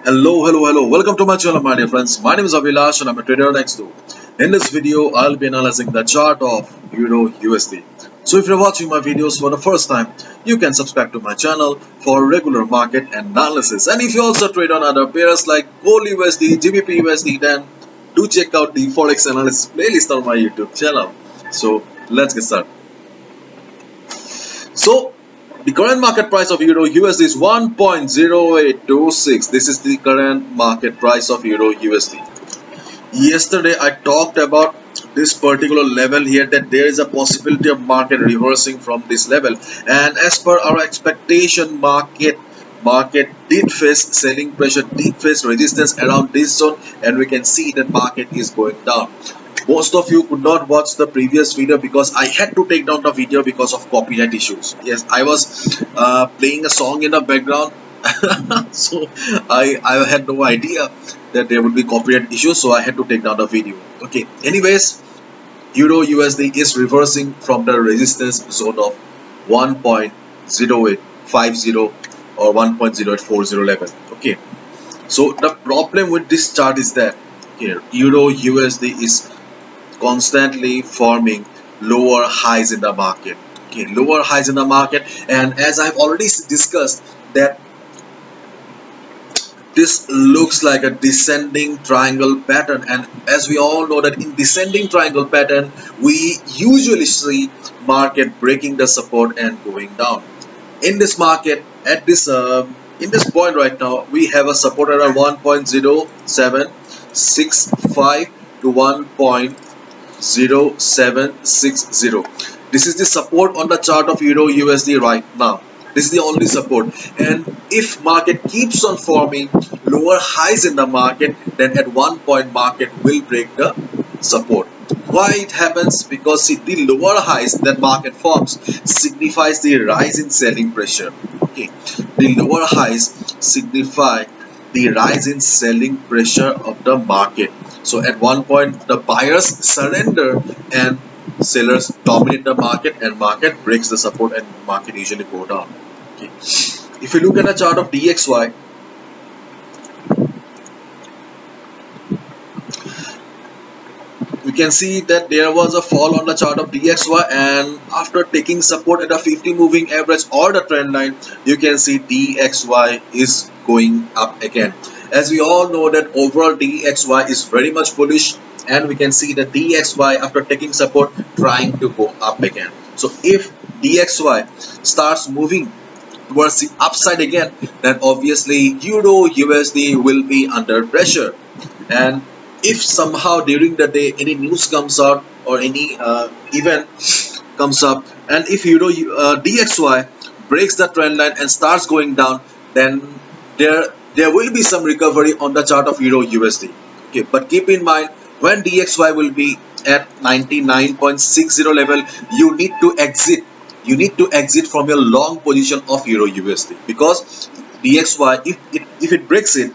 Hello. Welcome to my channel, my dear friends. My name is Avilash and I'm a trader next door. In this video, I'll be analyzing the chart of Euro USD. So if you're watching my videos for the first time, you can subscribe to my channel for regular market analysis. And if you also trade on other pairs like Gold USD, GBP USD, then do check out the Forex analysis playlist on my YouTube channel. So let's get started. So the current market price of Euro USD is 1.0826. This is the current market price of Euro USD. Yesterday I talked about this particular level here, that there is a possibility of market reversing from this level, and as per our expectation, market did face selling pressure, did face resistance around this zone, and we can see that market is going down. Most of you could not watch the previous video because I had to take down the video because of copyright issues. Yes, I was playing a song in the background. So I had no idea that there would be copyright issues, so I had to take down the video. Okay, anyways, Euro USD is reversing from the resistance zone of 1.0850 or 1.0840 level. Okay, so the problem with this chart is that here Euro USD is constantly forming lower highs in the market. Okay, lower highs in the market, and as I've already discussed that this looks like a descending triangle pattern, and as we all know that in descending triangle pattern we usually see market breaking the support and going down. In this market at this in this point right now, we have a support around 1.0765 to 1.0760. This is the support on the chart of Euro USD right now. This is the only support, and if market keeps on forming lower highs in the market, then at one point market will break the support. Why it happens? Because see, the lower highs that market forms signifies the rise in selling pressure. Okay, the lower highs signify the rise in selling pressure of the market. So at one point the buyers surrender and sellers dominate the market, and market breaks the support and market usually go down. Okay, if you look at a chart of DXY, we can see that there was a fall on the chart of DXY, and after taking support at a 50 moving average or the trend line, you can see DXY is going up again. As we all know that overall DXY is very much bullish, and we can see that DXY after taking support trying to go up again. So if DXY starts moving towards the upside again, then obviously Euro USD will be under pressure. And if somehow during the day any news comes out or any event comes up, and if Euro DXY breaks the trend line and starts going down, then there will be some recovery on the chart of Euro USD. Okay, but keep in mind, when DXY will be at 99.60 level, you need to exit. You need to exit from your long position of Euro USD, because DXY, if it breaks it,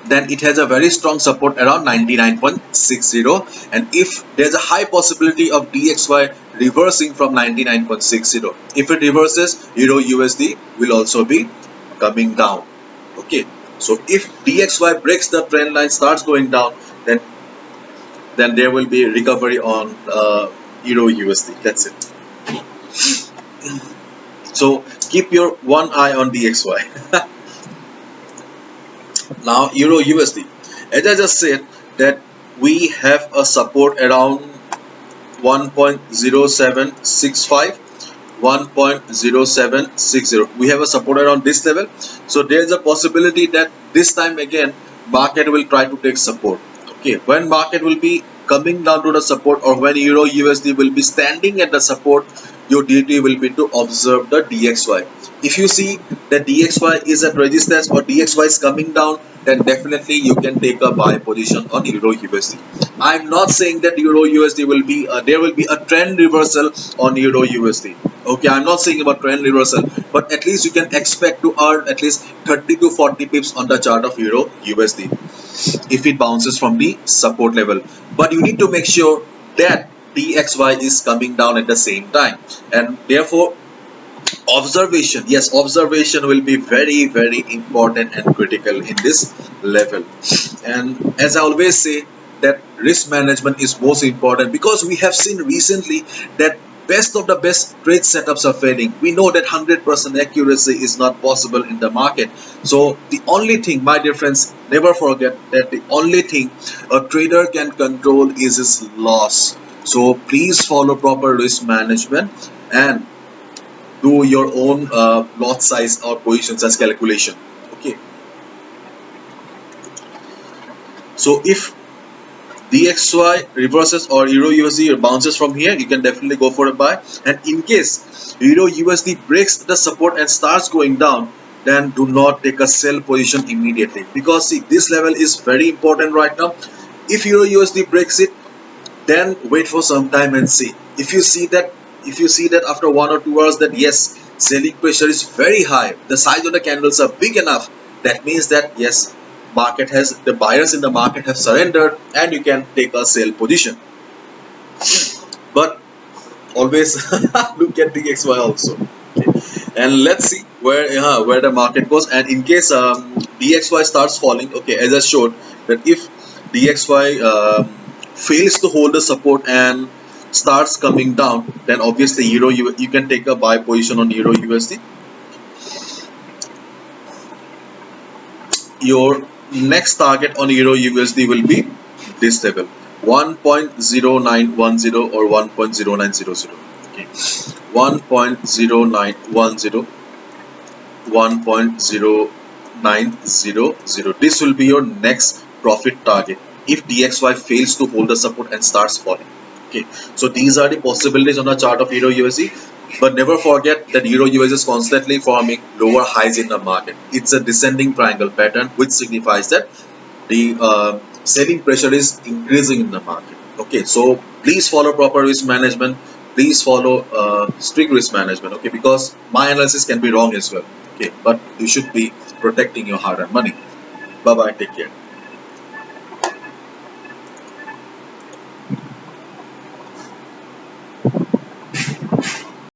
then it has a very strong support around 99.60, and if there's a high possibility of DXY reversing from 99.60, if it reverses, Euro USD will also be coming down. Okay, so if DXY breaks the trend line, starts going down, then there will be recovery on Euro USD. That's it. So keep your one eye on DXY. Now Euro USD, as I just said that we have a support around 1.0765, 1.0760. we have a support around this level, so there is a possibility that this time again market will try to take support. Okay, when market will be coming down to the support, or when Euro USD will be standing at the support, your duty will be to observe the DXY. If you see that DXY is at resistance or DXY is coming down, then definitely you can take a buy position on Euro USD. I'm not saying that Euro USD will be there will be a trend reversal on Euro USD. Okay, I'm not saying about trend reversal, but at least you can expect to earn at least 30 to 40 pips on the chart of Euro USD if it bounces from the support level. But you need to make sure that DXY is coming down at the same time, and therefore Observation, yes, observation will be very, very important and critical in this level. And as I always say, that risk management is most important, because we have seen recently that best of the best trade setups are failing. We know that 100% accuracy is not possible in the market. So the only thing, my dear friends, never forget that the only thing a trader can control is his loss. So please follow proper risk management and do your own lot size or position size calculation. Okay, so if DXY reverses or Euro USD bounces from here, you can definitely go for a buy. And in case Euro USD breaks the support and starts going down, then do not take a sell position immediately, because see, this level is very important right now. If Euro USD breaks it, then wait for some time and see. If you see that after 1 or 2 hours that yes, selling pressure is very high, the size of the candles are big enough, that means that yes, the buyers in the market have surrendered, and you can take a sell position. But always look at the XY also. Okay. And let's see where the market goes. And in case DXY starts falling, okay, as I showed, that if DXY fails to hold the support and starts coming down, then obviously you can take a buy position on Euro USD. Your next target on Euro USD will be this level, 1.0910 or 1.0900. Okay, 1.0910, 1.0900. This will be your next profit target if DXY fails to hold the support and starts falling. Okay, so these are the possibilities on the chart of Euro USD. But never forget that Euro USD is constantly forming lower highs in the market. It's a descending triangle pattern, which signifies that the selling pressure is increasing in the market. Okay, so please follow proper risk management. Please follow strict risk management. Okay, because my analysis can be wrong as well. Okay, but you should be protecting your hard-earned money. Bye bye. Take care.